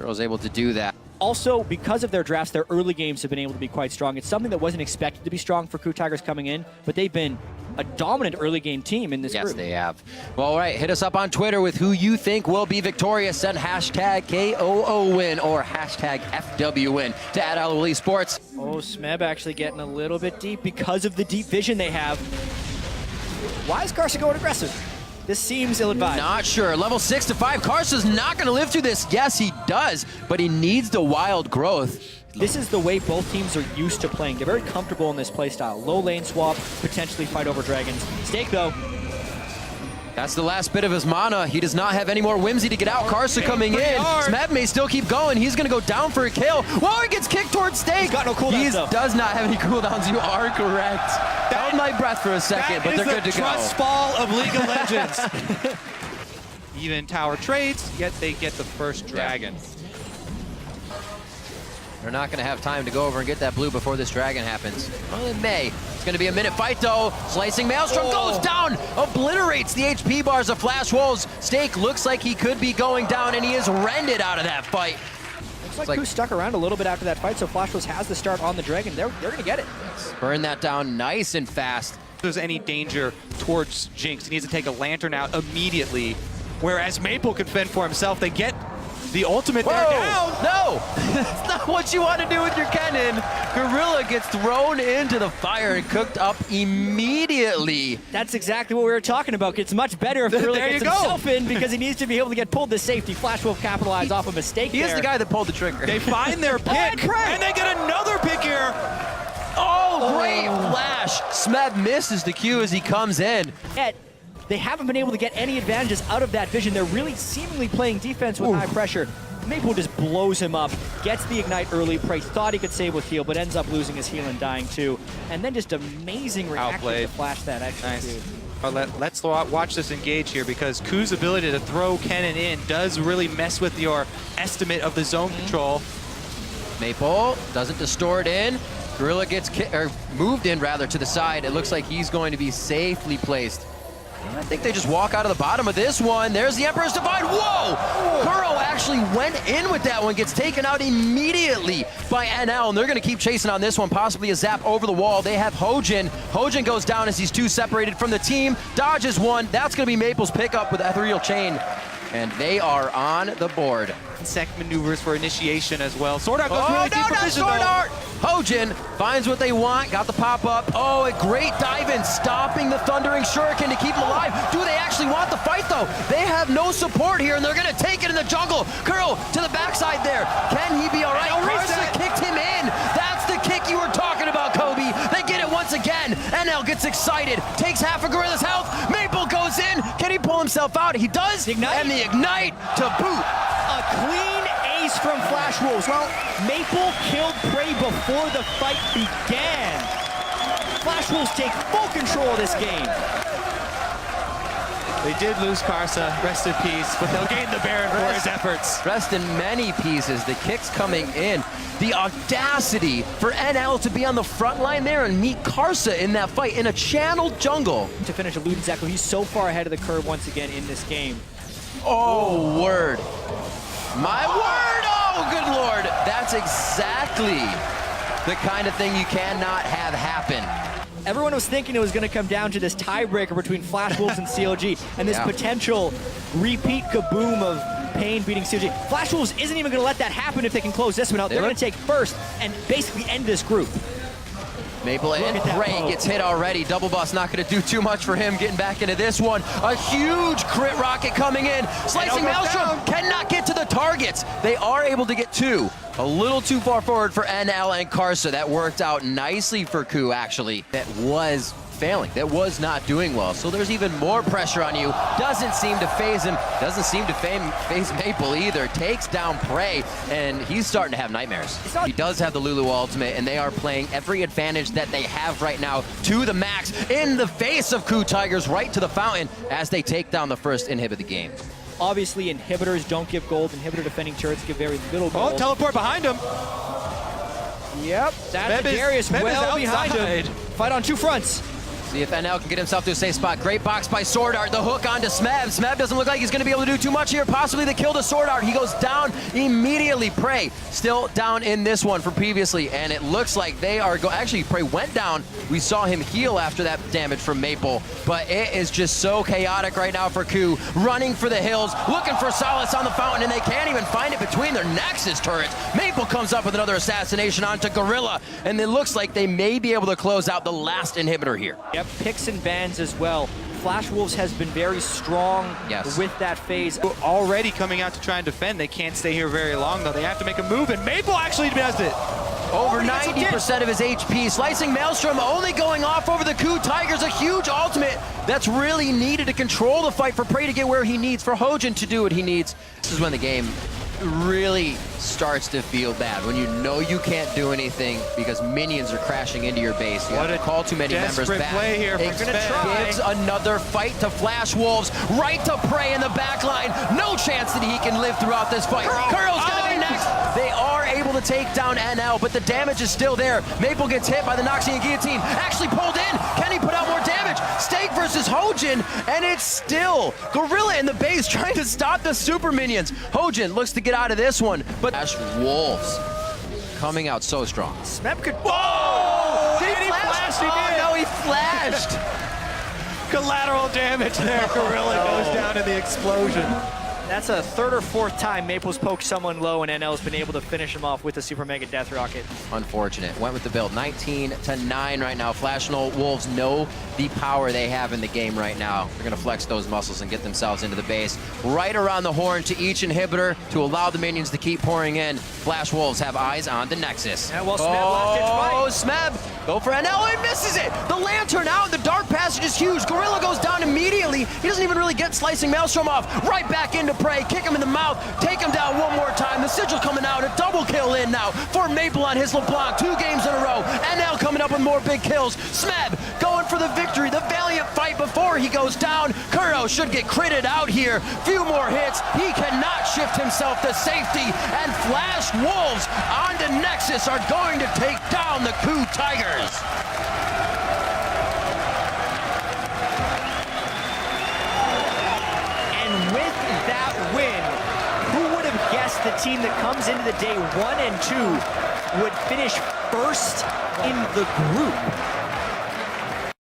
was able to do that. Also, because of their drafts, their early games have been able to be quite strong. It's something that wasn't expected to be strong for KOO Tigers coming in, but they've been a dominant early game team in this group. Yes, they have. Well, all right, hit us up on Twitter with who you think will be victorious. Send hashtag KOO win or hashtag FW win to @AlloEsports. Oh, Smeb actually getting a little bit deep because of the deep vision they have. Why is Karsa going aggressive? This seems ill-advised. Not sure. Level 6 to 5. Karsa's not going to live through this. Yes, he does, but he needs the wild growth. This is the way both teams are used to playing. They're very comfortable in this playstyle. Low lane swap, potentially fight over dragons. Stake, though. That's the last bit of his mana. He does not have any more whimsy to get out. Karsa coming in. Smeb may still keep going. He's going to go down for a kill. Whoa, he gets kicked towards Stake. He's got no cooldowns, He though. does not have any cooldowns. You are correct. Held my breath for a second, but they're good to go. That is the trust fall of League of Legends. Even tower trades, yet they get the first dragon. They're not going to have time to go over and get that blue before this dragon happens. Well, it may. It's going to be a minute fight, though. Slicing Maelstrom goes down, obliterates the HP bars of Flash Wolves. Stake looks like he could be going down, and he is rended out of that fight. Looks like KOO stuck around a little bit after that fight, so Flash Wolves has the start on the dragon. They're going to get it. Burn that down nice and fast. If there's any danger towards Jinx, he needs to take a lantern out immediately. Whereas Maple can fend for himself. They get the ultimate there down. No, that's not what you want to do with your cannon. Gorilla gets thrown into the fire and cooked up immediately. That's exactly what we were talking about. It's much better if Gorilla gets himself in because he needs to be able to get pulled to safety. Flash Wolf capitalize off a mistake He is the guy that pulled the trigger. They find their pick, and they get another pick here. Oh, great flash. Smeb misses the cue as he comes in. Yet, they haven't been able to get any advantages out of that vision. They're really seemingly playing defense with high pressure. Maple just blows him up, gets the ignite early. Prey thought he could save with heal, but ends up losing his heal and dying too. And then just amazing reaction to flash that execute. Nice. Let's watch this engage here, because KOO's ability to throw Kennen in does really mess with your estimate of the zone control. Maple doesn't distort in. Gorilla gets moved in rather to the side. It looks like he's going to be safely placed. I think they just walk out of the bottom of this one. There's the Emperor's Divide. Whoa! Kuro actually went in with that one. Gets taken out immediately by NL, and they're going to keep chasing on this one. Possibly a zap over the wall. They have Hojin. Hojin goes down as he's two separated from the team. Dodges one. That's going to be Maple's pickup with Ethereal Chain. And they are on the board. Insect maneuvers for initiation as well. Sword Art goes really deep for vision, Sword Art! Hojin finds what they want, got the pop-up. Oh, a great dive-in, stopping the Thundering Shuriken to keep him alive. Do they actually want the fight, though? They have no support here, and they're going to take it in the jungle. Kuro to the backside there. Can he be all right? Karsa kicked him in. That's the kick you were talking about, Kobe. They get it once again. NL gets excited, takes half a Gorilla's health. Maple goes in. Can he pull himself out? He does. And the ignite to boot. A clean ace from Flash Wolves. Well, Maple killed Prey before the fight began. Flash Wolves take full control of this game. They did lose Karsa, rest in peace, but they'll gain the Baron for his efforts. Rest in many pieces. The kicks coming in. The audacity for NL to be on the front line there and meet Karsa in that fight in a channeled jungle. To finish a Ludenzacko, he's so far ahead of the curve once again in this game. Oh, word. My word! Oh, good lord. That's exactly the kind of thing you cannot have happen. Everyone was thinking it was going to come down to this tiebreaker between Flash Wolves and CLG and this potential repeat kaboom of Pain beating CLG. Flash Wolves isn't even going to let that happen if they can close this one out. They're going to take first and basically end this group. Maple and Prey gets hit already. Double Bus not going to do too much for him getting back into this one. A huge crit rocket coming in. Slicing Maelstrom cannot get to the targets. They are able to get two. A little too far forward for NL and Karsa. That worked out nicely for KOO, actually. That was failing. That was not doing well. So there's even more pressure on you. Doesn't seem to phase him. Doesn't seem to phase Maple either. Takes down Prey, and he's starting to have nightmares. He does have the Lulu ultimate, and they are playing every advantage that they have right now to the max in the face of KOO Tigers right to the fountain as they take down the first inhib of the game. Obviously, inhibitors don't give gold. Inhibitor defending turrets give very little gold. Oh, teleport behind him. Yep, that's Darius well behind him. Fight on two fronts. See if NL can get himself to a safe spot. Great box by Sword Art. The hook onto Smeb. Smeb doesn't look like he's going to be able to do too much here. Possibly the kill to Sword Art. He goes down immediately. Prey still down in this one from previously, and it looks like they are actually, Prey went down. We saw him heal after that damage from Maple, but it is just so chaotic right now for KOO. Running for the hills, looking for solace on the fountain, and they can't even find it between their Nexus turrets. Maple comes up with another assassination onto Gorilla, and it looks like they may be able to close out the last inhibitor here. Yep, picks and bans as well. Flash Wolves has been very strong with that phase. Already coming out to try and defend. They can't stay here very long, though. They have to make a move, and Maple actually does it. Over 90% of his HP. Slicing Maelstrom only going off over the KOO Tigers. A huge ultimate that's really needed to control the fight for Prey to get where he needs, for Hojin to do what he needs. This is when the game really starts to feel bad, when you know you can't do anything because minions are crashing into your base. You have to call too many members back. Play here it gives another fight to Flash Wolves, right to Prey in the back line. No chance that he can live throughout this fight. Kuro's gonna be next. They are able to take down NL, but the damage is still there. Maple gets hit by the Noxian Guillotine, actually pulled in. Can he put out more damage? Stake versus Hojin, and it's still Gorilla in the base trying to stop the super minions. Hojin looks to get out of this one, but Flash Wolves coming out so strong. Smeb could... Whoa! Did he flash? He did. No, he flashed. Collateral damage there. Gorilla goes down in the explosion. That's a third or fourth time Maple's poked someone low and NL's been able to finish him off with the Super Mega Death Rocket. Unfortunate. Went with the build. 19-9 right now. Flash Wolves know the power they have in the game right now. They're going to flex those muscles and get themselves into the base. Right around the horn to each inhibitor to allow the minions to keep pouring in. Flash Wolves have eyes on the Nexus. Yeah, well, Smeb Smeb! Go for NL. He misses it! The Lantern out. The Dark Passage is huge. Gorilla goes down immediately. He doesn't even really get Slicing Maelstrom off. Right back into Prey. Kick him in the mouth. Take him down one more time. The Sigil coming out. A double kill in now for Maple on his LeBlanc. 2 games in a row. NL coming up with more big kills. Smeb going for the victory. The valiant fight before he goes down. Kuro should get critted out here. Few more hits. He cannot shift himself to safety. And Flash Wolves onto Nexus are going to take down the KOO Tigers. Win. Who would have guessed the team that comes into the day 1 and 2 would finish first in the group?